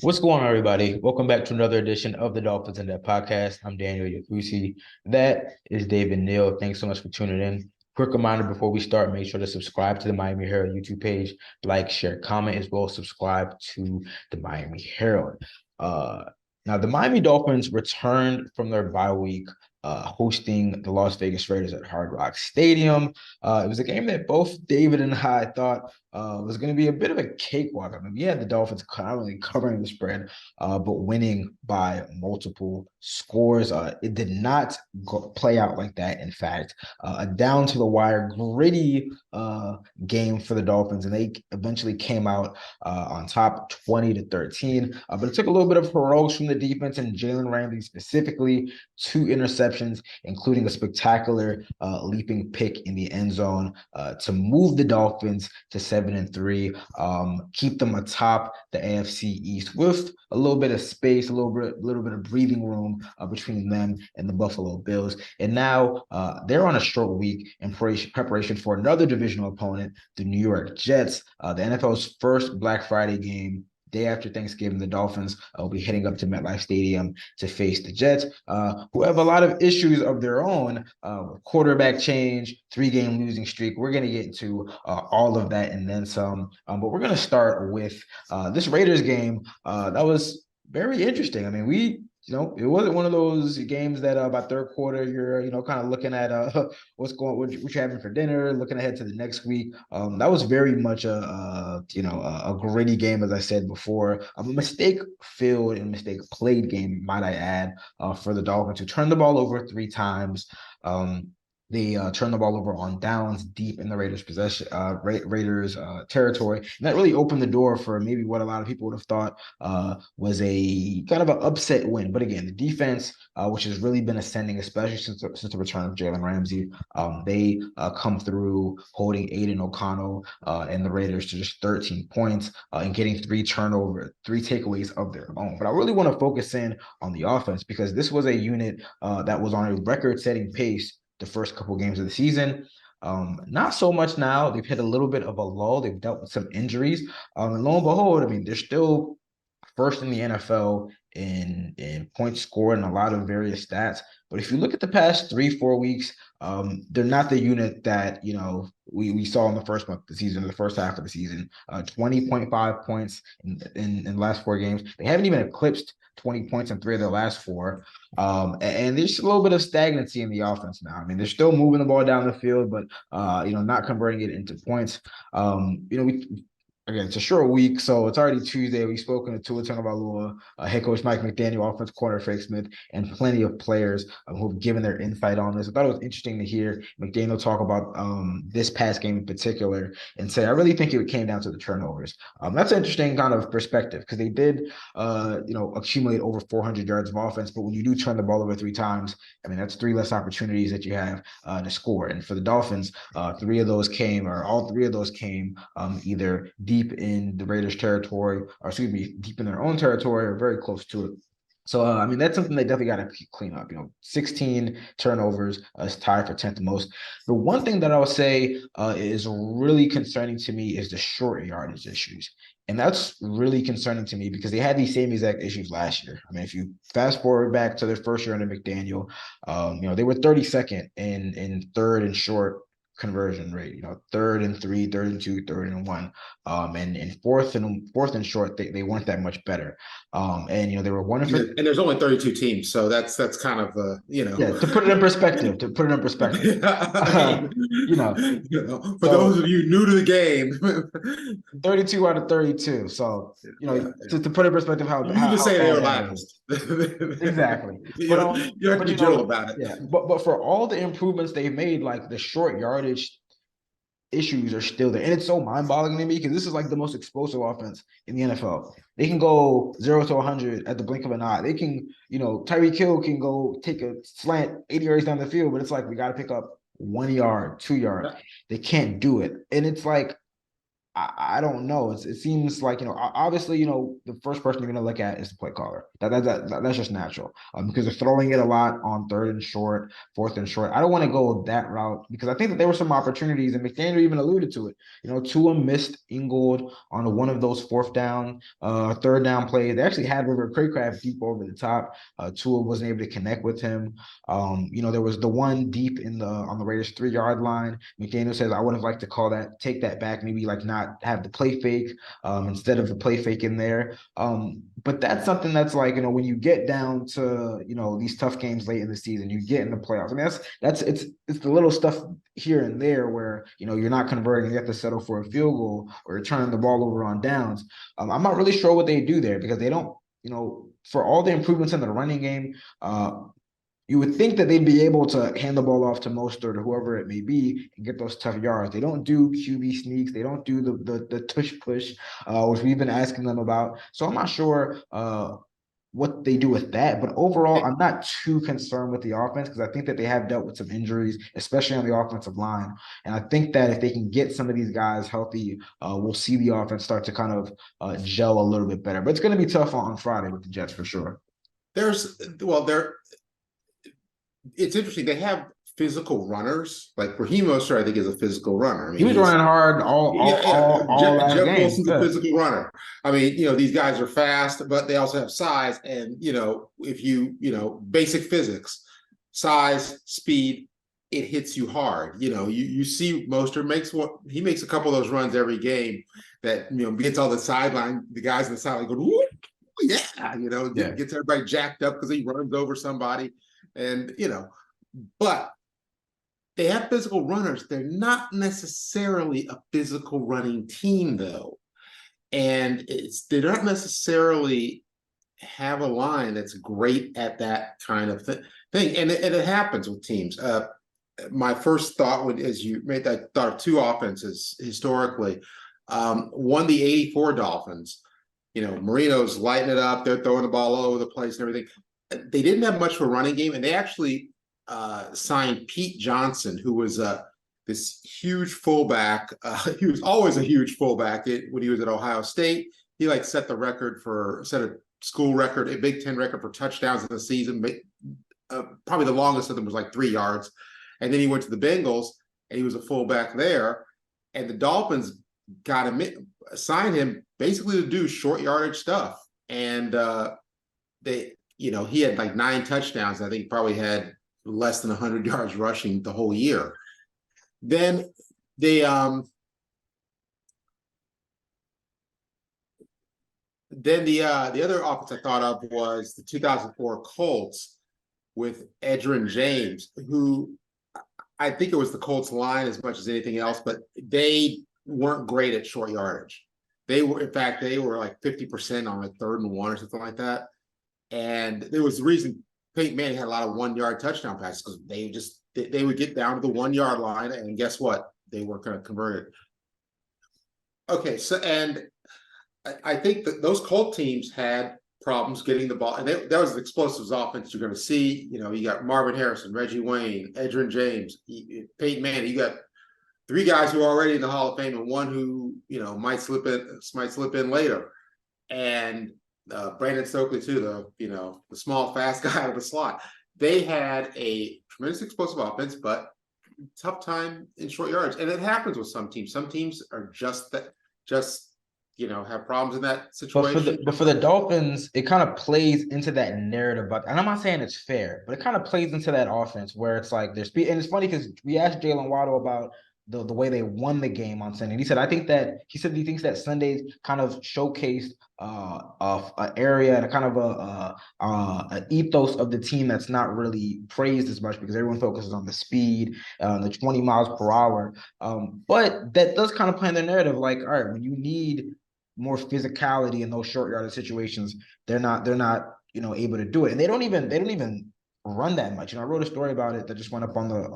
What's going on, everybody? Welcome back to another edition of the Dolphins In Depth podcast. I'm Daniel Oyefusi. That is David Neal. Thanks so much for tuning in. Quick reminder before we start, make sure to subscribe to the Miami Herald YouTube page, like, share, comment, as well as subscribe to the Miami Herald. Uh, Now, the Miami Dolphins returned from their bye week, hosting the Las Vegas Raiders at Hard Rock Stadium. It was a game that both David and I thought was going to be a bit of a cakewalk. I mean, we had the Dolphins not only covering the spread, but winning by multiple scores. It did not play out like that. In fact, a down to the wire, gritty game for the Dolphins, and they eventually came out on top 20-13. But it took a little bit of heroics from the defense and Jalen Ramsey specifically, 2 interceptions, including a spectacular leaping pick in the end zone to move the Dolphins to 7-3, keep them atop the AFC East with a little bit of space, a little bit of breathing room between them and the Buffalo Bills. And now they're on a short week in preparation for another divisional opponent, the New York Jets, the NFL's first Black Friday game. Day after Thanksgiving, the Dolphins will be heading up to MetLife Stadium to face the Jets, who have a lot of issues of their own, quarterback change, 3-game losing streak. We're going to get into all of that and then some. But we're going to start with this Raiders game. That was very interesting. I mean, it wasn't one of those games that by third quarter you're, kind of looking at what you're having for dinner, looking ahead to the next week. That was very much a gritty game, as I said before, a mistake-filled and mistake-played game, might I add, for the Dolphins, who turned the ball over 3 times. They turned the ball over on downs deep in the Raiders' possession, Raiders territory, and that really opened the door for maybe what a lot of people would have thought was a kind of an upset win. But again, the defense, which has really been ascending, especially since the return of Jalen Ramsey, they come through holding Aiden O'Connell and the Raiders to just 13 points and getting 3 takeaways of their own. But I really want to focus in on the offense because this was a unit that was on a record-setting pace the first couple games of the season. Not so much now. They've hit a little bit of a lull. They've dealt with some injuries. And lo and behold, I mean, they're still first in the NFL in points scored and a lot of various stats. But if you look at the past 3-4 weeks, they're not the unit that we saw in the first month of the season, the first half of the season. 20.5 points in the last 4 games. They haven't even eclipsed 20 points in 3 of their last 4. And there's a little bit of stagnancy in the offense now. I mean, they're still moving the ball down the field, but not converting it into points. Again, it's a short week, so it's already Tuesday. We've spoken to Tua Tagovailoa, head coach Mike McDaniel, offensive coordinator Frank Smith, and plenty of players who have given their insight on this. I thought it was interesting to hear McDaniel talk about this past game in particular and say, I really think it came down to the turnovers. That's an interesting kind of perspective because they did, accumulate over 400 yards of offense, but when you do turn the ball over 3 times, I mean, that's 3 less opportunities that you have to score. And for the Dolphins, all 3 of those came either deep in the Raiders' territory, or deep in their own territory, or very close to it. So, I mean, that's something they definitely got to clean up. 16 turnovers is tied for 10th most. The one thing that I would say is really concerning to me is the short yardage issues. And that's really concerning to me because they had these same exact issues last year. I mean, if you fast forward back to their first year under McDaniel, they were 32nd in third and short conversion rate, 3rd and 3, 3rd and 2, 3rd and 1. And in fourth and short, they weren't that much better. And they were one for And there's only 32 teams, so that's kind of yeah, to put it in perspective, to put it in perspective. I Uh, mean, you know, for those so of you new to the game, 32 out of 32. So, yeah, yeah. to put in perspective You can how say they bad were that is. last. Exactly. you But know, you have to but be general about it. yeah, but for all the improvements they've made, like the short yardage issues are still there. And it's so mind-boggling to me because this is like the most explosive offense in the NFL. They can go 0 to 100 at the blink of an eye. They can, Tyreek Hill can go take a slant 80 yards down the field, but it's like we got to pick up 1 yard, 2 yards. They can't do it. And it's like I don't know. It seems like, obviously, the first person you're going to look at is the play caller. That's just natural, because they're throwing it a lot on third and short, fourth and short. I don't want to go that route because I think that there were some opportunities, and McDaniel even alluded to it. Tua missed Ingold on one of those third down plays. They actually had River Craycraft deep over the top. Tua wasn't able to connect with him. There was the one deep on the Raiders 3-yard line. McDaniel says, I would have liked to take that back, maybe like not have the play fake instead of the play fake in there. But that's something that's like, when you get down to, these tough games late in the season, you get in the playoffs. I mean, it's the little stuff here and there where, you're not converting, you have to settle for a field goal or you're turning the ball over on downs. I'm not really sure what they do there because they don't, for all the improvements in the running game, you would think that they'd be able to hand the ball off to Mostert or whoever it may be and get those tough yards. They don't do QB sneaks. They don't do the tush push, which we've been asking them about. So I'm not sure what they do with that. But overall, I'm not too concerned with the offense because I think that they have dealt with some injuries, especially on the offensive line. And I think that if they can get some of these guys healthy, we'll see the offense start to kind of gel a little bit better. But it's going to be tough on Friday with the Jets for sure. It's interesting. They have physical runners. Like Raheem Mostert, I think, is a physical runner. I mean, he was running hard all Jeff game. Wilson's a physical runner. I mean, these guys are fast, but they also have size. And if basic physics, size, speed, it hits you hard. You see Mostert makes a couple of those runs every game that gets all the guys on the sideline go, "Ooh, yeah," gets everybody jacked up because he runs over somebody. And, but they have physical runners. They're not necessarily a physical running team, though. And they don't necessarily have a line that's great at that kind of thing. And it happens with teams. My first thought, as you made that thought of two offenses historically, one, the 84 Dolphins, Marino's lighting it up. They're throwing the ball all over the place and everything. They didn't have much of a running game, and they actually signed Pete Johnson, who was this huge fullback. He was always a huge fullback when he was at Ohio State. He set a school record, a Big Ten record for touchdowns in the season. Probably the longest of them was 3 yards. And then he went to the Bengals, and he was a fullback there. And the Dolphins signed him basically to do short yardage stuff. And he had 9 touchdowns. I think he probably had less than 100 yards rushing the whole year. Then the other offense I thought of was the 2004 Colts with Edgerrin James, who I think it was the Colts line as much as anything else, but they weren't great at short yardage. They were 50% on 3rd and 1 or something like that. And there was the reason Peyton Manning had a lot of 1-yard touchdown passes because they would get down to the 1-yard line, and guess what? They weren't going to convert it. Okay, so and I think that those Colt teams had problems getting the ball, and that was the explosive offense you're going to see. You got Marvin Harrison, Reggie Wayne, Edgerrin James, Peyton Manning. You got 3 guys who are already in the Hall of Fame, and one who might slip in later, and Brandon Stokely too, the small fast guy out of the slot. They had a tremendous explosive offense, but tough time in short yards, and it happens with some teams. Some teams are just have problems in that situation. But for the Dolphins, it kind of plays into that narrative. And I'm not saying it's fair, but it kind of plays into that offense where it's like there's speed. And it's funny because we asked Jalen Waddle about the way they won the game on Sunday. And he said he thinks that Sundays kind of showcased an area and a kind of an ethos of the team that's not really praised as much because everyone focuses on the speed, the 20 miles per hour. But that does kind of play in the narrative. All right, when you need more physicality in those short yardage situations, they're not able to do it. And they don't even run that much. I wrote a story about it that just went up on the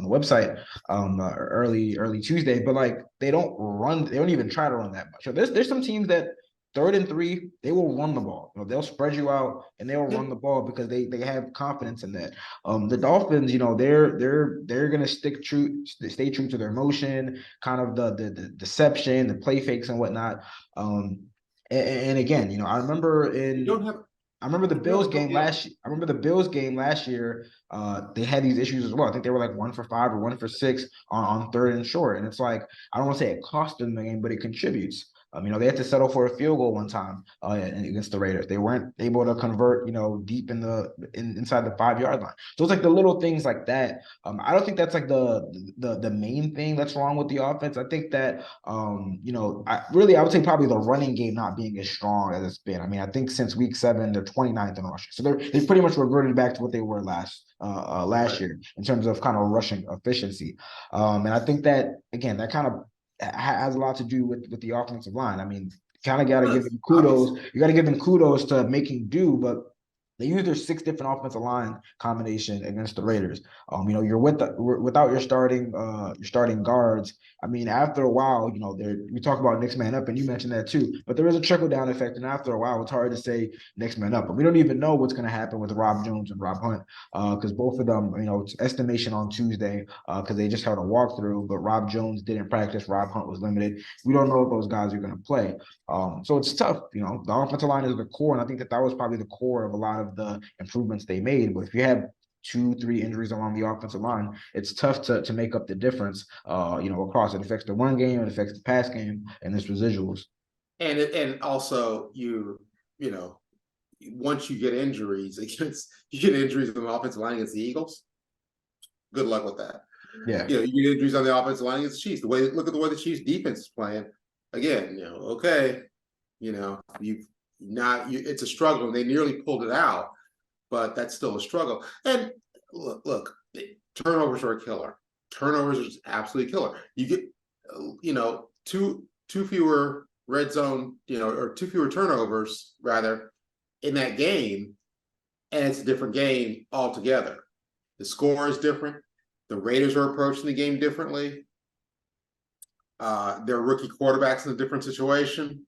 website early Tuesday, but they don't even try to run that much. So there's some teams that 3rd and 3, they will run the ball. You know, they'll spread you out and they'll Yeah. run the ball because they have confidence in that. The Dolphins, you know, they're gonna stay true to their motion, kind of the deception, the play fakes and whatnot. And again, you know, You don't have I remember the you Bills don't game last. I remember the Bills game last year. They had these issues as well. I think they were like 1 for 5 or 1 for 6 on 3rd and short. And it's like, I don't want to say it cost them the game, but it contributes. You know, they had to settle for a field goal one time against the Raiders. They weren't able to convert, you know, deep inside the 5-yard line. So it's like the little things like that. I don't think that's like the main thing that's wrong with the offense. I think that you know, I would say probably the running game not being as strong as it's been. I mean, I think since week 7, they're 29th in rushing. So they've pretty much reverted back to what they were last right. year in terms of kind of rushing efficiency. And I think that again, that kind of has a lot to do with the offensive line. I mean, kind of got to give them kudos. Obviously. You got to give them kudos to making do, but they used their 6 different offensive line combination against the Raiders. You know, without your starting guards. I mean, after a while, you know, we talk about next man up, and you mentioned that too. But there is a trickle down effect, and after a while, it's hard to say next man up. But we don't even know what's going to happen with Rob Jones and Rob Hunt, because both of them, you know, it's estimation on Tuesday, because they just held a walkthrough. But Rob Jones didn't practice. Rob Hunt was limited. We don't know if those guys are going to play. So it's tough. You know, the offensive line is the core, and I think that was probably the core of a lot of the improvements they made. But if you have 2-3 injuries along the offensive line, it's tough to make up the difference. You know, across it affects the run game, it affects the pass game, and its residuals. And also you know, once you get injuries you get injuries on the offensive line against the Eagles. Good luck with that. Yeah. You know, you get injuries on the offensive line against the Chiefs. Look at the way the Chiefs defense is playing. Again, you know, okay, you know, it's a struggle, and they nearly pulled it out, but that's still a struggle. And look, turnovers are a killer. Turnovers are absolutely killer. You get, you know, two fewer red zone, you know, or 2 fewer turnovers rather in that game, and it's a different game altogether. The score is different. The Raiders are approaching the game differently. Their rookie quarterbacks in a different situation.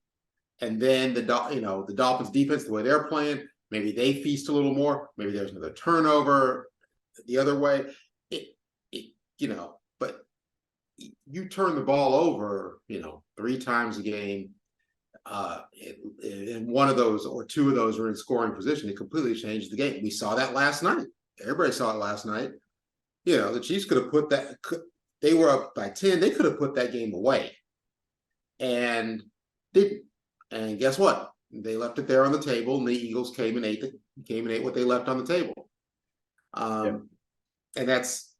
And then the Dolphins defense, the way they're playing, maybe they feast a little more. Maybe there's another turnover the other way. You know, but you turn the ball over, you know, 3 times a game. And one of those or 2 of those are in scoring position. It completely changed the game. We saw that last night. Everybody saw it last night. You know, the Chiefs could have put that. They were up by 10. They could have put that game away, and didn't. And guess what? They left it there on the table, and the Eagles came and ate what they left on the table. And that's,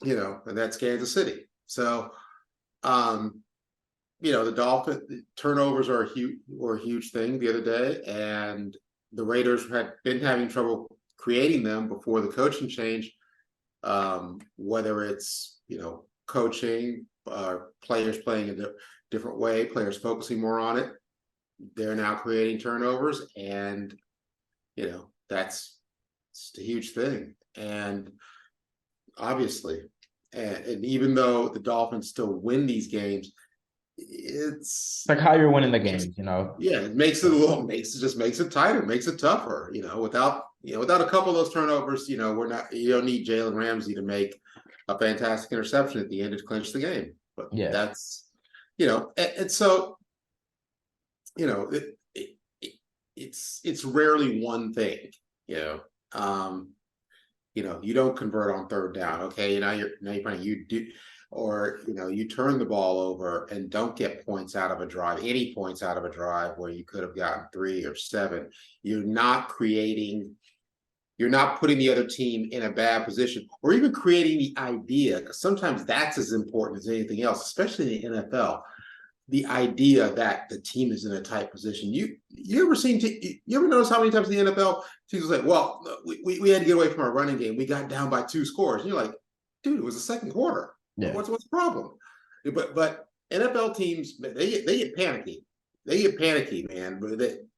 you know, and that's Kansas City. So, you know, the Dolphins turnovers are a huge thing the other day, and the Raiders had been having trouble creating them before the coaching change. Whether it's, you know, coaching, players playing in a different way, players focusing more on it, they're now creating turnovers, and you know, it's a huge thing. And obviously, and even though the Dolphins still win these games, it's like how you're winning the games, you know. Yeah, it makes it tighter, makes it tougher. You know, without a couple of those turnovers, you know, you don't need Jalen Ramsey to make a fantastic interception at the end to clinch the game. But that's, you know, and so, you know, it's rarely one thing. You know, you don't convert on 3rd down. Okay, you do. Or, you know, you turn the ball over and don't get points out of a drive, any points out of a drive where you could have gotten 3 or 7. You're not putting the other team in a bad position, or even creating the idea, because sometimes that's as important as anything else, especially in the NFL. The idea that the team is in a tight position. You ever notice how many times in the NFL teams will say, well, we had to get away from our running game. We got down by 2 scores. And you're like, dude, it was the 2nd quarter. Yeah. What's the problem? But NFL teams, they get panicky. They get panicky, man.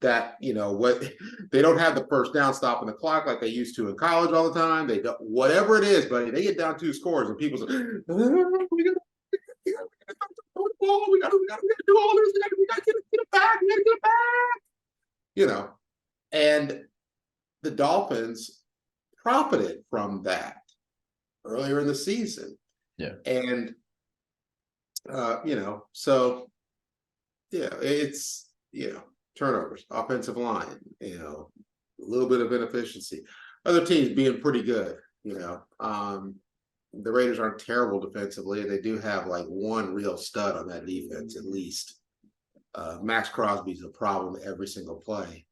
That you know what, they don't have the 1st down stopping the clock like they used to in college all the time. They don't, whatever it is, buddy. They get down 2 scores and people say, we got to do all this. We got to get back, we gotta get back. You know, and the Dolphins profited from that earlier in the season. Yeah. And so it's turnovers, offensive line, a little bit of inefficiency. Other teams being pretty good, the Raiders aren't terrible defensively. They do have like one real stud on that defense, at least. Max Crosby's a problem every single play.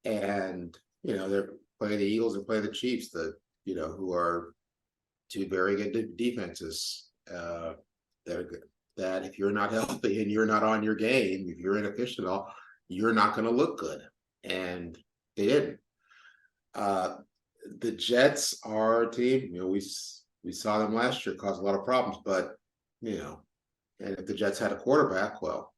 And, they're playing the Eagles and playing the Chiefs, who are two very good defenses that are good. That if you're not healthy and you're not on your game, if you're inefficient at all, you're not going to look good. And they didn't. The Jets are a team, we saw them last year cause a lot of problems, but, and if the Jets had a quarterback, well,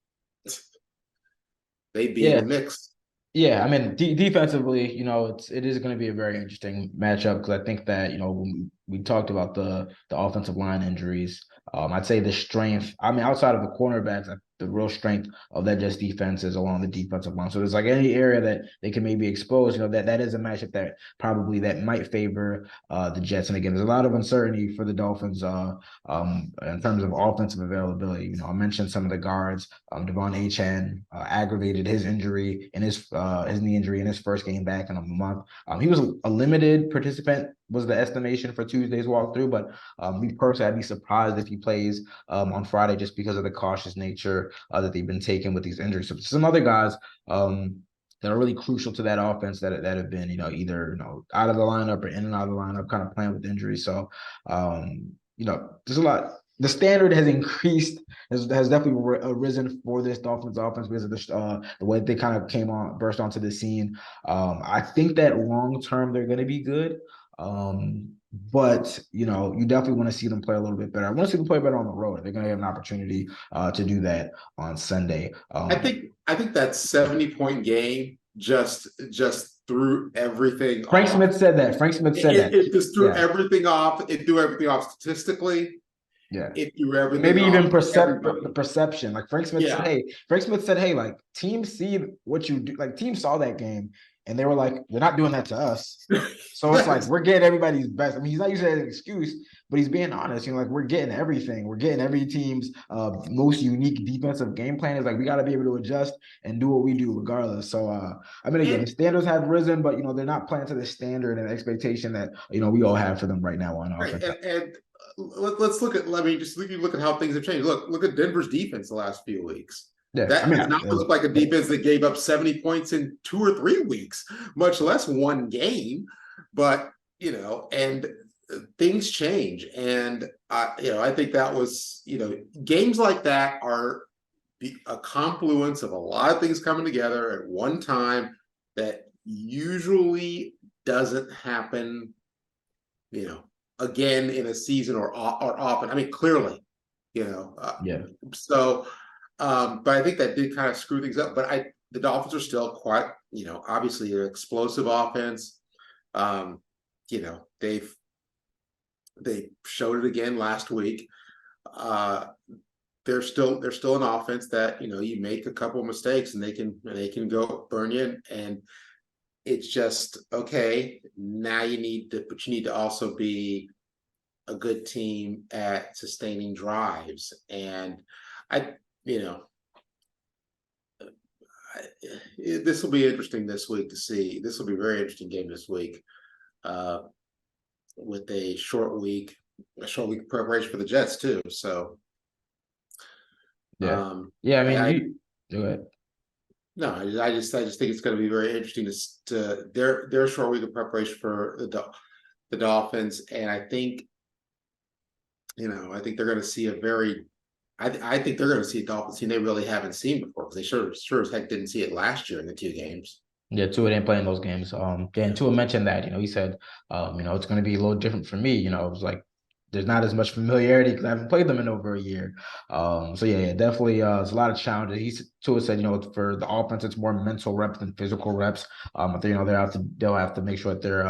they'd be in the mix. Yeah, I mean, defensively, it is going to be a very interesting matchup because I think that, when we talked about the offensive line injuries, I'd say the strength, outside of the cornerbacks, the real strength of that Jets defense is along the defensive line. So there's like any area that they can maybe expose, that is a matchup that probably that might favor the Jets. And again, there's a lot of uncertainty for the Dolphins in terms of offensive availability. I mentioned some of the guards. Devon Achane aggravated his injury in his knee injury in his first game back in a month. He was a limited participant, was the estimation for Tuesday's walkthrough, but me personally, I'd be surprised if he plays on Friday just because of the cautious nature that they've been taking with these injuries. So some other guys that are really crucial to that offense that have been, either out of the lineup or in and out of the lineup, kind of playing with injuries. So there's a lot. The standard has increased, has definitely risen for this Dolphins offense because of the way they kind of burst onto the scene. I think that long term they're going to be good. But you definitely want to see them play a little bit better. I want to see them play better on the road. They're going to have an opportunity to do that on Sunday. I think that 70-point game just threw everything Frank off. Smith said that. Frank Smith said that. It just threw everything off. It threw everything off statistically. Yeah. It threw everything maybe off. Even the perception. Like Frank Smith said, hey, like teams see what you do. Like teams saw that game and they were like, they're not doing that to us. So it's like we're getting everybody's best. He's not using that as an excuse, but he's being honest. Like we're getting everything. We're getting every team's most unique defensive game plan. Is like we got to be able to adjust and do what we do regardless. So again, the standards have risen, but they're not playing to the standard and expectation that we all have for them right now on offense. And let's look at. Just look at how things have changed. Look at Denver's defense the last few weeks. Yeah, that does not look like a defense that gave up 70 points in 2 or 3 weeks, much less one game. But and things change, and I think that was games like that are a confluence of a lot of things coming together at one time that usually doesn't happen. Again in a season or often. Clearly, So. But I think that did kind of screw things up. But the Dolphins are still quite, obviously an explosive offense. They showed it again last week. They're still an offense that you make a couple of mistakes and they can go burn you. And it's just okay. Now you need to also be a good team at sustaining drives. And this will be interesting this week to see. This will be a very interesting game this week with a short week preparation for the Jets too. So, go ahead. No, I just think it's going to be very interesting to their short week of preparation for the Dolphins, and I think they're going to see I think they're going to see a Dolphins team they really haven't seen before because they sure as heck didn't see it last year in the 2 games. Yeah, Tua didn't play in those games. And Tua mentioned that, he said, it's going to be a little different for me. It was like there's not as much familiarity because I haven't played them in over a year. So definitely, there's a lot of challenges. Tua said, for the offense, it's more mental reps than physical reps. But they'll have to make sure that they're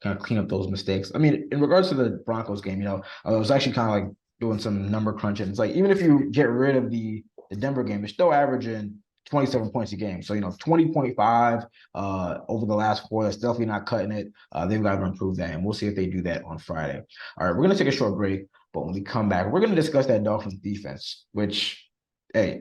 kind of clean up those mistakes. In regards to the Broncos game, I was actually kind of like doing some number crunching. It's like even if you get rid of the Denver game, they're still averaging 27 points a game. So, 20.5 over the last 4, that's definitely not cutting it. They've got to improve that, and we'll see if they do that on Friday. All right, we're going to take a short break, but when we come back, we're going to discuss that Dolphins defense, which, hey,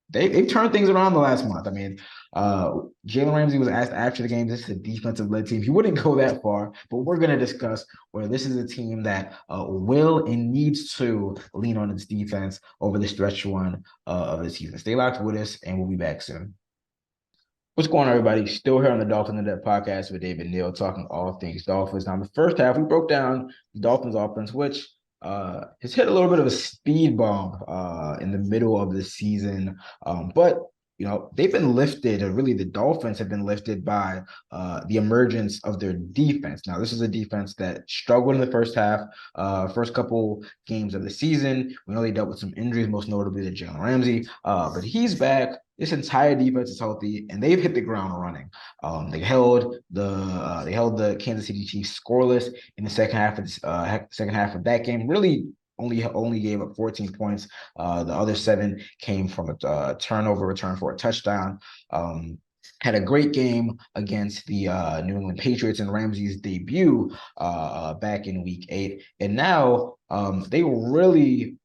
they've turned things around the last month. I mean, Jalen Ramsey was asked after the game, this is a defensive-led team. He wouldn't go that far, but we're going to discuss where this is a team that will and needs to lean on its defense over the stretch run of the season. Stay locked with us, and we'll be back soon. What's going on, everybody? Still here on the Dolphins In Depth podcast with David Neal, talking all things Dolphins. Now, in the first half, we broke down the Dolphins offense, which has hit a little bit of a speed bump in the middle of the season. But they've been lifted, or really the Dolphins have been lifted by the emergence of their defense. Now, this is a defense that struggled in the first half, first couple games of the season. We know they dealt with some injuries, most notably to Jalen Ramsey, but he's back. This entire defense is healthy, and they've hit the ground running. They held the Kansas City Chiefs scoreless in the second half of that game. Really, only gave up 14 points. The other 7 came from a turnover return for a touchdown. Had a great game against the New England Patriots in Ramsey's debut back in Week 8, and now they really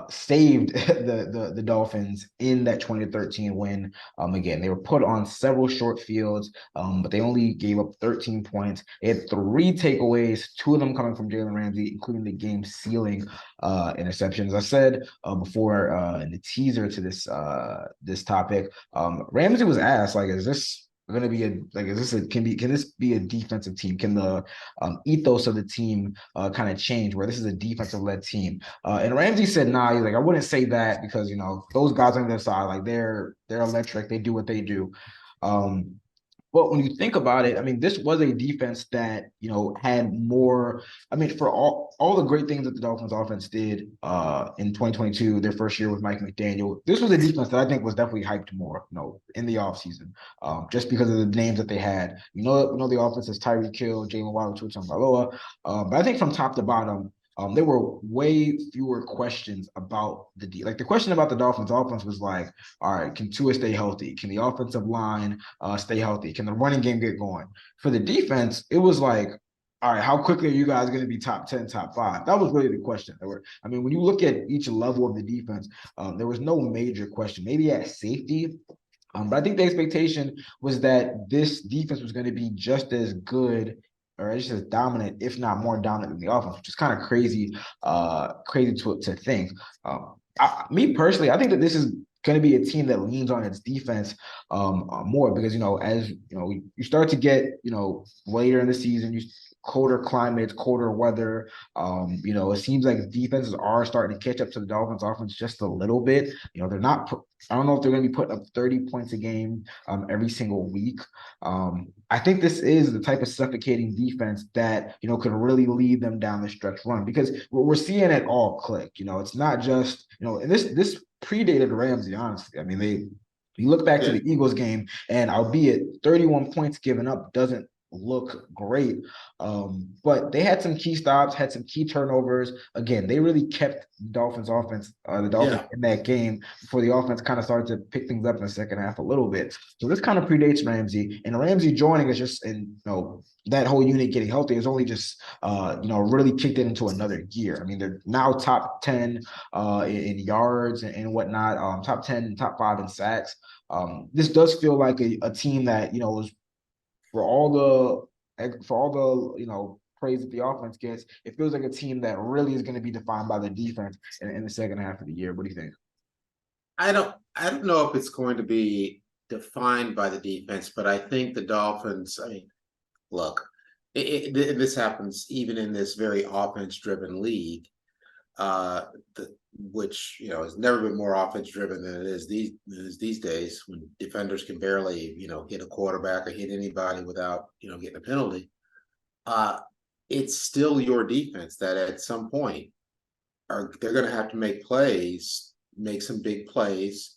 saved the Dolphins in that 2013 win. Again, they were put on several short fields, but they only gave up 13 points. They had 3 takeaways, 2 of them coming from Jalen Ramsey, including the game-sealing interception. As I said before in the teaser to this topic, Ramsey was asked, like, is this going to be can this be a defensive team? Can the ethos of the team kind of change where this is a defensive led team? And Ramsey said, nah, he's like, I wouldn't say that because, those guys on their side, like they're electric. They do what they do. But when you think about it, I mean, this was a defense that, had more, I mean, for all the great things that the Dolphins offense did in 2022, their first year with Mike McDaniel, this was a defense that I think was definitely hyped more, in the offseason, just because of the names that they had. The offense is Tyreek Hill, Jalen Waddle, Tua Tagovailoa. But I think from top to bottom, there were way fewer questions about the question about the Dolphins offense was like, all right, can Tua stay healthy? Can the offensive line stay healthy? Can the running game get going? For the defense, it was like, all right, how quickly are you guys going to be top 10, top 5? That was really the question. When you look at each level of the defense, there was no major question. Maybe at safety, but I think the expectation was that this defense was going to be just as good or just as dominant, if not more dominant than the offense, which is kind of crazy to think. Me personally, I think that this is going to be a team that leans on its defense more because, as you start to get, later in the season, colder climates, colder weather. It seems like defenses are starting to catch up to the Dolphins offense just a little bit. They're not. I don't know if they're going to be putting up 30 points a game every single week. I think this is the type of suffocating defense that could really lead them down the stretch run because we're seeing it all click. It's not just and this predated Ramsey, honestly. I mean, you look back to the Eagles game, and albeit 31 points given up doesn't look great, but they had some key stops, had some key turnovers. Again, they really kept the Dolphins in that game before the offense kind of started to pick things up in the second half a little bit. So this kind of predates Ramsey, and Ramsey joining is just, and that whole unit getting healthy is only just really kicked it into another gear. I mean, they're now top 10 in yards and whatnot, top 10, top 5 in sacks. This does feel like a team that was for all the praise that the offense gets, it feels like a team that really is going to be defined by the defense in the second half of the year. What do you think? I don't know if it's going to be defined by the defense, but I think the Dolphins, I mean, look, this happens even in this very offense-driven league, which has never been more offense-driven than it is these days, when defenders can barely hit a quarterback or hit anybody without getting a penalty. It's still your defense that at some point they're going to have to make some big plays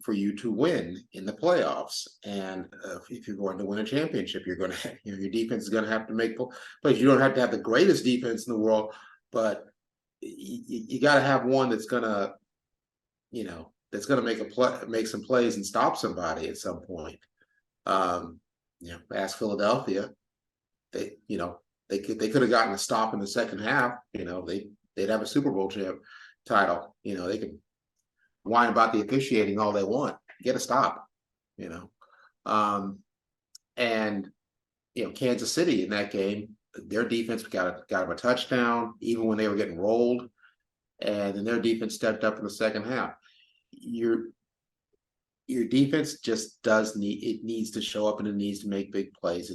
for you to win in the playoffs. And if you're going to win a championship, you're going to your defense is going to have to make plays. You don't have to have the greatest defense in the world, but you got to have one that's going to that's going to make some plays and stop somebody at some point. Ask Philadelphia, they could have gotten a stop in the second half. They'd have a Super Bowl title. They could whine about the officiating all they want, get a stop. And Kansas City in that game, their defense got them a touchdown even when they were getting rolled, and then their defense stepped up in the second half. Your defense just needs to show up, and it needs to make big plays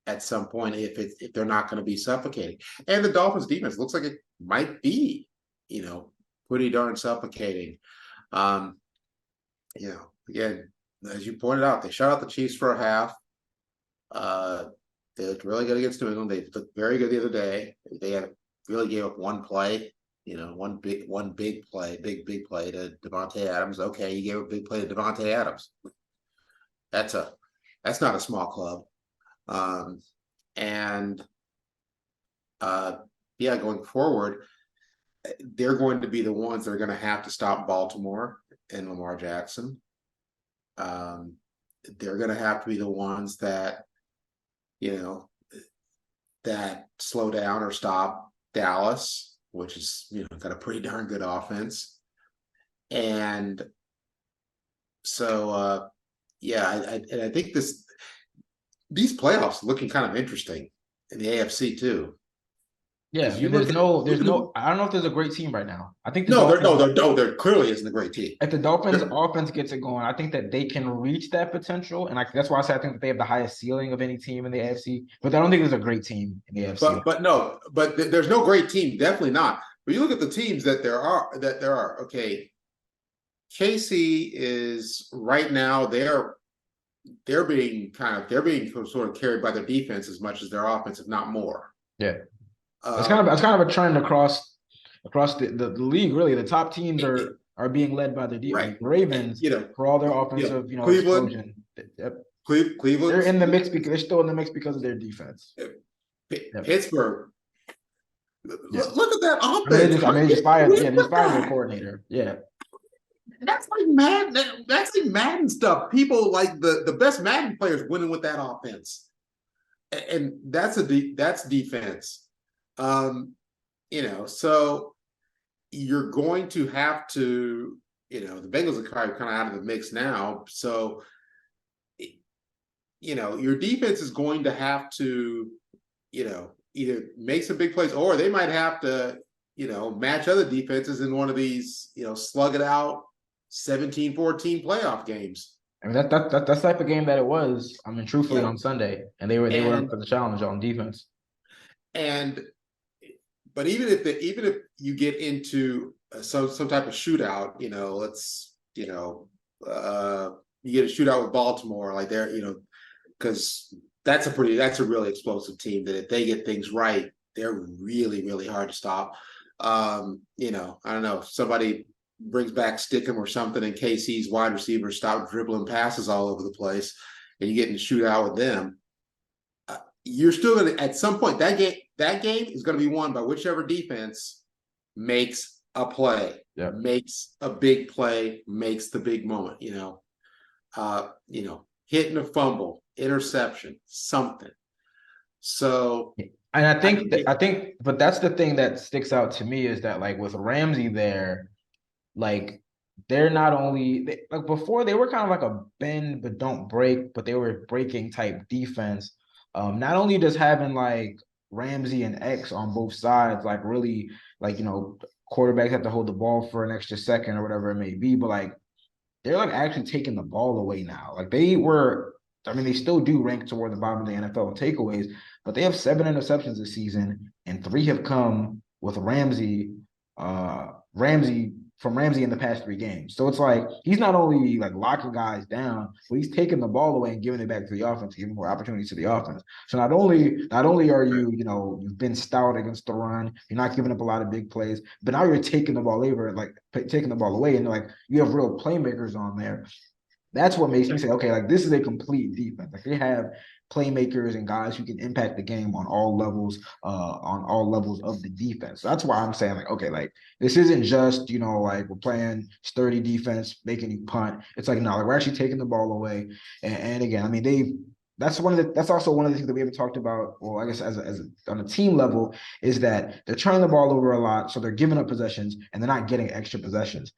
at some point if they're not going to be suffocating. And the Dolphins defense looks like it might be, pretty darn suffocating. Again, as you pointed out, they shut out the Chiefs for a half. They looked really good against New England. They looked very good the other day. They really gave up one play, one big play to Devontae Adams. Okay, you gave a big play to Devontae Adams. That's not a small club. Going forward, they're going to be the ones that are going to have to stop Baltimore and Lamar Jackson. They're going to have to be the ones that, that slow down or stop Dallas, which is, got a pretty darn good offense. And so, I think these playoffs looking kind of interesting in the AFC too. Yeah, there's no. I don't know if there's a great team right now. I think there clearly isn't a great team. If the Dolphins offense gets it going, I think that they can reach that potential, and that's why I say I think that they have the highest ceiling of any team in the AFC. But I don't think there's a great team in the AFC. But there's no great team, definitely not. But you look at the teams that there are. Okay, KC is right now they're being sort of carried by their defense as much as their offense, if not more. Yeah. It's kind of a trend across the league. Really, the top teams are being led by their defense. Right. Like Ravens, for all their offensive, Cleveland, explosion. Yep. Cleveland, they're in the mix because they're still in the mix because of their defense. Pittsburgh. Look at that offense. They just fired their coordinator. Yeah. That's like Madden. That's like Madden stuff. People like the best Madden players winning with that offense, and that's defense. So you're going to have to, the Bengals are kind of out of the mix now. So, your defense is going to have to, either make some big plays, or they might have to, match other defenses in one of these, slug it out 17-14 playoff games. I mean, that's the type of game that it was. I mean, truthfully, on Sunday, and they were up for the challenge on defense. But even if you get into some type of shootout, you get a shootout with Baltimore, like because that's a really explosive team that if they get things right, they're really, really hard to stop. I don't know, somebody brings back Stickham or something, and KC's wide receivers stop dribbling passes all over the place, and you get in a shootout with them. You're still going to, at some point, that game is going to be won by whichever defense makes a play, makes a big play, makes the big moment, hitting a fumble, interception, something. So, and I think, but that's the thing that sticks out to me is that, like, with Ramsey there, like, they're not only like before they were kind of like a bend but don't break, but they were breaking type defense. Not only just having like Ramsey and X on both sides, like really, like, quarterbacks have to hold the ball for an extra second or whatever it may be, but like they're like actually taking the ball away now. Like they still do rank toward the bottom of the NFL in takeaways, but they have 7 interceptions this season, and 3 have come with Ramsey in the past 3 games. So it's like he's not only like locking guys down, but he's taking the ball away and giving it back to the offense, giving more opportunities to the offense. So not only are you, you've been stout against the run, you're not giving up a lot of big plays, but now you're taking the ball away, and like you have real playmakers on there. That's what makes me say, okay, like this is a complete defense. Like they have playmakers and guys who can impact the game on all levels of the defense. So that's why I'm saying, like, okay, like this isn't just, like we're playing sturdy defense, making you punt. It's like, no, like we're actually taking the ball away. And again, I mean, that's also one of the things that we haven't talked about. Well, I guess on a team level, is that they're turning the ball over a lot, so they're giving up possessions and they're not getting extra possessions.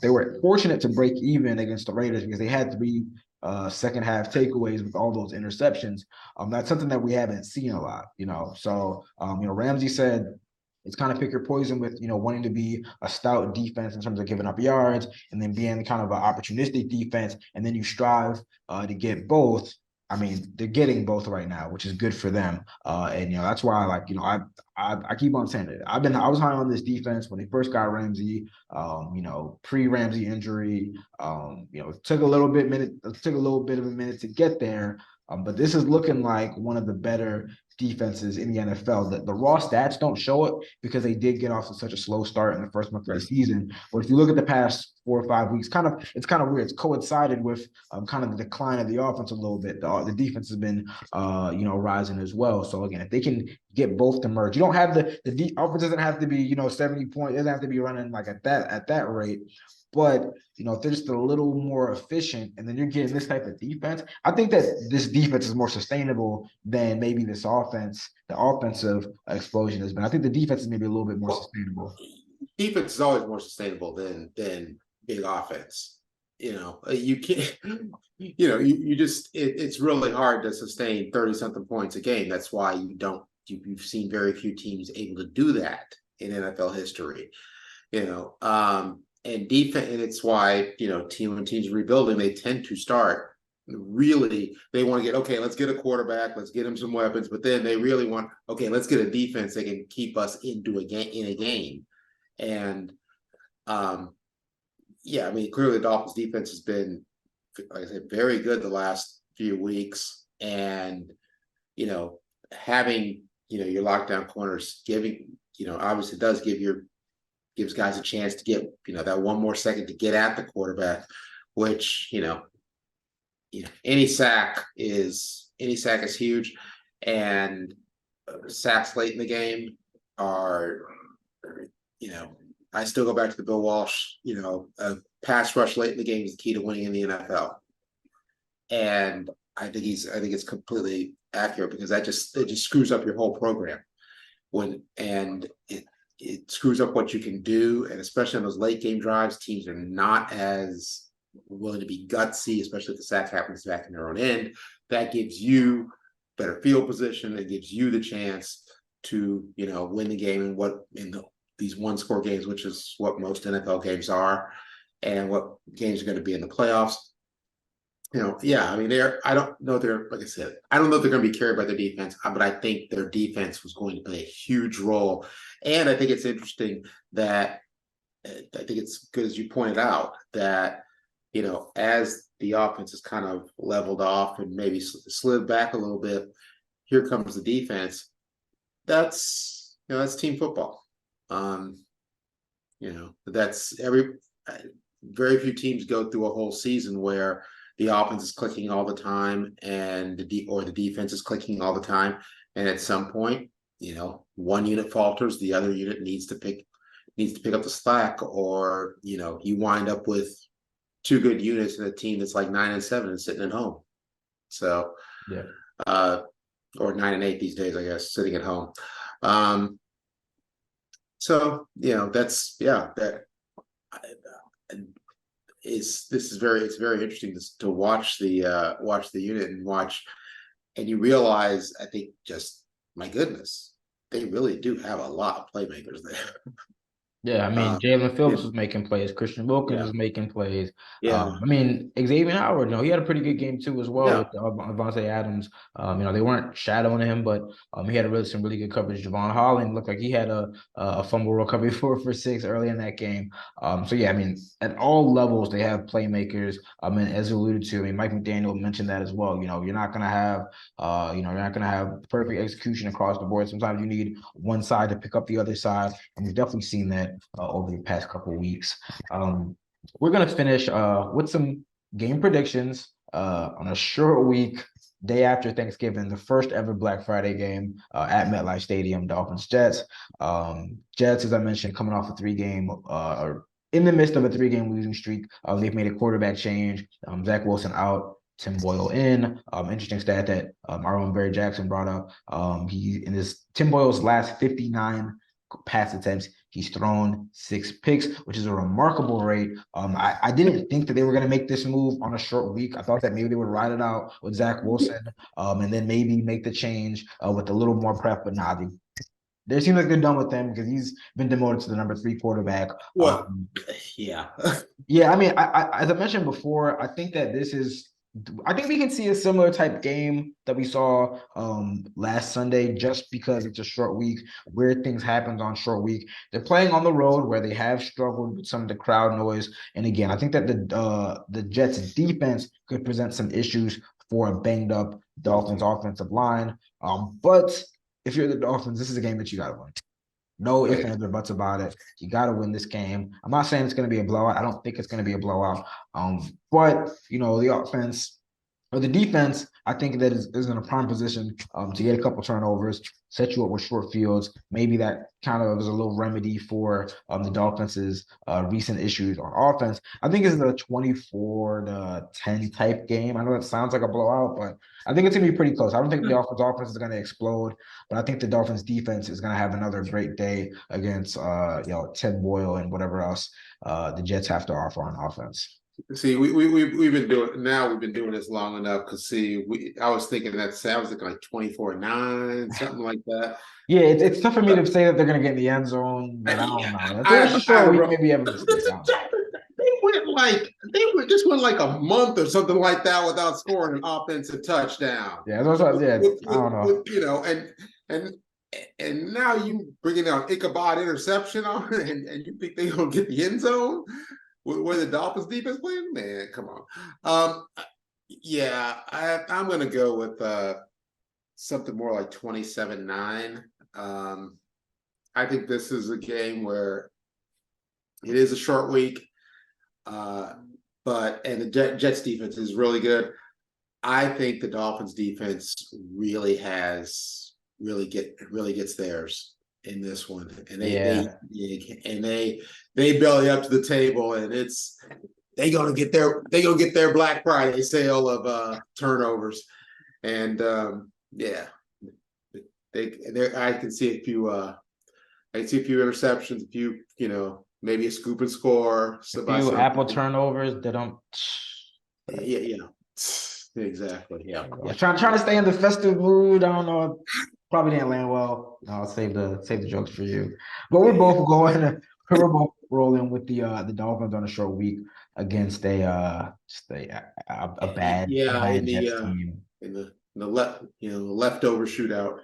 They were fortunate to break even against the Raiders because they had three second half takeaways with all those interceptions. That's something that we haven't seen a lot, So, Ramsey said it's kind of pick your poison with, wanting to be a stout defense in terms of giving up yards and then being kind of an opportunistic defense. And then you strive to get both. I mean, they're getting both right now, which is good for them. And that's why, I keep on saying it. I was high on this defense when they first got Ramsey. Pre-Ramsey injury. It took a little bit of a minute to get there. But this is looking like one of the better defenses in the NFL. The raw stats don't show it because they did get off to such a slow start in the first month of the season. But if you look at the past 4 or 5 weeks, it's kind of weird. It's coincided with kind of the decline of the offense a little bit. The defense has been rising as well. So again, if they can get both to merge, you don't have the offense doesn't have to be 70 points. It doesn't have to be running like at that rate. But if they're just a little more efficient, and then you're getting this type of defense, I think that this defense is more sustainable than maybe this offense, the offensive explosion has been. I think the defense is maybe a little bit more sustainable. Defense is always more sustainable than big offense. You can't. You just it's really hard to sustain 30-something points a game. That's why you've seen very few teams able to do that in NFL history. And defense, and it's why when teams are rebuilding, they tend to start really. They want to let's get a quarterback, let's get him some weapons, but then they really want let's get a defense that can keep us in a game. And I mean, clearly the Dolphins defense has been, like I said, very good the last few weeks, and having your lockdown corners giving obviously does gives guys a chance to get that one more second to get at the quarterback, which any sack is huge, and sacks late in the game are I still go back to the Bill Walsh, a pass rush late in the game is the key to winning in the NFL, and I think it's completely accurate because it just screws up your whole program it screws up what you can do. And especially on those late game drives, teams are not as willing to be gutsy, especially if the sack happens back in their own end. That gives you better field position. It gives you the chance to, win the game these one-score games, which is what most NFL games are, and what games are going to be in the playoffs. I mean, I don't know like I said, I don't know if they're going to be carried by their defense, but I think their defense was going to play a huge role. And I think it's interesting that I think it's good, as you pointed out, that, as the offense is kind of leveled off and maybe slid back a little bit, here comes the defense. That's team football. That's very few teams go through a whole season where the offense is clicking all the time and the defense is clicking all the time. And at some point, one unit falters, the other unit needs to pick up the slack, or, you wind up with two good units in a team that's like 9-7 and sitting at home. So, yeah. Or 9-8 these days, I guess, sitting at home. It's very interesting to watch the unit and you realize, I think, just my goodness, they really do have a lot of playmakers there. Yeah, I mean, Jalen Phillips was making plays. Christian Wilkins was making plays. I mean, Xavier Howard, he had a pretty good game too as well with Avonte Adams. They weren't shadowing him, but he had some really good coverage. Javon Holland looked like he had a fumble recovery for 6 early in that game. I mean, at all levels they have playmakers. And as alluded to, I mean, Mike McDaniel mentioned that as well. You're not gonna have perfect execution across the board. Sometimes you need one side to pick up the other side, and we've definitely seen that over the past couple of weeks. We're gonna finish with some game predictions on a short week, day after Thanksgiving, the first ever Black Friday game at MetLife Stadium, Dolphins Jets. Jets, as I mentioned, coming off a or in the midst of a 3-game losing streak. They've made a quarterback change. Zach Wilson out, Tim Boyle in. Interesting stat that our own Barry Jackson brought up. Tim Boyle's last 59 pass attempts, he's thrown 6 picks, which is a remarkable rate. I didn't think that they were going to make this move on a short week. I thought that maybe they would ride it out with Zach Wilson, and then maybe make the change with a little more prep, but nah, they seem like they're done with him because he's been demoted to the number 3 quarterback. Well, yeah. Yeah, I mean, as I mentioned before, I think we can see a similar type game that we saw last Sunday, just because it's a short week. Weird things happen on short week. They're playing on the road where they have struggled with some of the crowd noise. And again, I think that the Jets defense could present some issues for a banged up Dolphins offensive line. But if you're the Dolphins, this is a game that you gotta win. No ifs, ands, or buts about it. You got to win this game. I'm not saying it's going to be a blowout. I don't think it's going to be a blowout. But the offense or the defense, I think that is in a prime position to get a couple turnovers, set you up with short fields. Maybe that kind of is a little remedy for the Dolphins' recent issues on offense. I think it's a 24-10 type game. I know that sounds like a blowout, but I think it's going to be pretty close. I don't think the Dolphins' offense is going to explode, but I think the Dolphins' defense is going to have another great day against Tim Boyle and whatever else the Jets have to offer on offense. See, we've been doing this long enough because I was thinking like 24-9, something like that. Yeah, it's tough for me to say that they're going to get in the end zone, but I don't know. It's a short week, maybe have a mistake. They just went like a month or something like that without scoring an offensive touchdown. Yeah, I don't know. And now you bringing out Ichabod interception on, and you think they're gonna get the end zone where the Dolphins defense playing? Man, come on. I'm gonna go with something more like 27-9. I think this is a game where it is a short week, but the Jets defense is really good. I think the Dolphins defense really gets theirs in this one, and they belly up to the table, and they're gonna get their Black Friday sale of turnovers, and I can see a few interceptions, maybe a scoop and score, a few Apple turnovers that don't. Exactly. Yeah. Trying to stay in the festive mood. I don't know. Probably didn't land well. I'll save the jokes for you. But we're both rolling with the Dolphins on a short week against a bad Jets team. In the leftover shootout.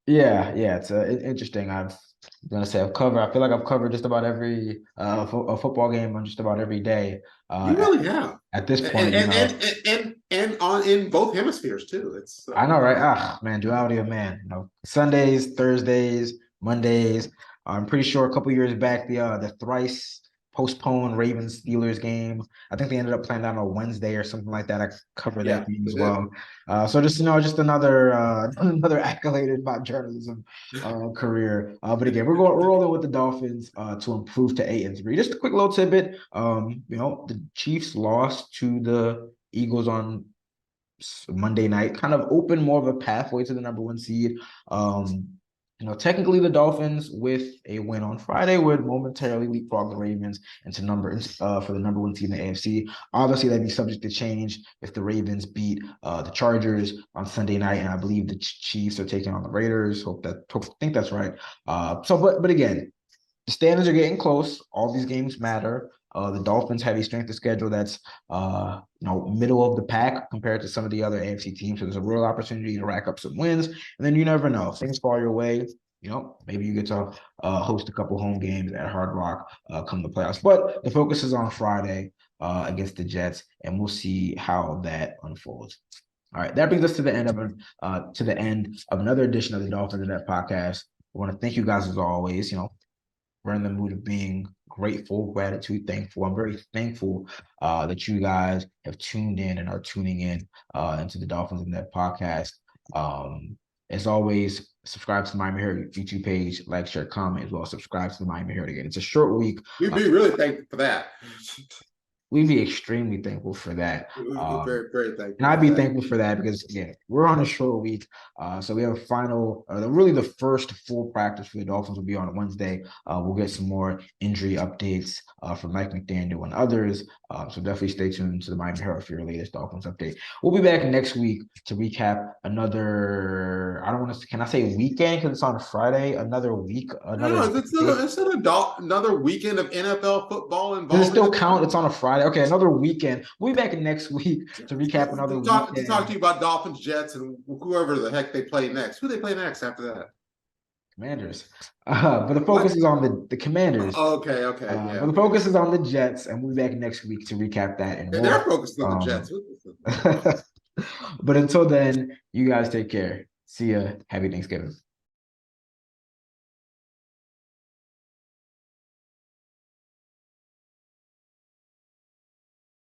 Yeah, it's interesting. I'm gonna say I've covered just about every a football game on just about every day. You really have at this point, and on in both hemispheres too. It's I know, right? Man, duality of man. Sundays, Thursdays, Mondays. I'm pretty sure a couple years back, the thrice postponed Ravens Steelers game, I think they ended up playing on a Wednesday or something like that. I covered that game as well. So just another accolade in my journalism career. But again, we're rolling with the Dolphins to improve to 8-3. Just a quick little tidbit. The Chiefs lost to the Eagles on Monday night, kind of opened more of a pathway to the number 1 seed. Technically the Dolphins with a win on Friday would momentarily leapfrog the Ravens into for the number 1 seed in the AFC. Obviously, that'd be subject to change if the Ravens beat the Chargers on Sunday night, and I believe the Chiefs are taking on the Raiders. Think that's right. But again, the standings are getting close. All these games matter. The Dolphins have a strength of schedule that's middle of the pack compared to some of the other AFC teams. So there's a real opportunity to rack up some wins. And then you never know. If things fall your way, maybe you get to host a couple home games at Hard Rock come the playoffs. But the focus is on Friday against the Jets, and we'll see how that unfolds. All right, that brings us to the end of another edition of the Dolphins In Depth podcast. I want to thank you guys as always. we're in the mood of being grateful, gratitude, thankful. I'm very thankful that you guys have tuned in and are tuning in into the Dolphins in Depth podcast. As always, subscribe to the Miami Herald YouTube page, like, share, comment as well. Subscribe to the Miami Herald again. It's a short week. We'd be really thankful for that. We'd be extremely thankful for that. Very, very thankful. And I'd be thankful for that because, again, we're on a short week. So we have a final, really the first full practice for the Dolphins will be on Wednesday. We'll get some more injury updates from Mike McDaniel and others. So definitely stay tuned to the Miami Herald for your latest Dolphins update. We'll be back next week to recap another, can I say weekend because it's on Friday? Another week? It's another weekend of NFL football involved. Does it still count? It's on a Friday. Okay, another weekend. We'll be back next week to recap another weekend. To talk to you about Dolphins, Jets, and whoever the heck they play next. Who they play next after that? Commanders. But the focus is on the Commanders. Okay. But the focus is on the Jets, and we'll be back next week to recap that. And they're focused on the Jets. But until then, you guys take care. See ya. Happy Thanksgiving.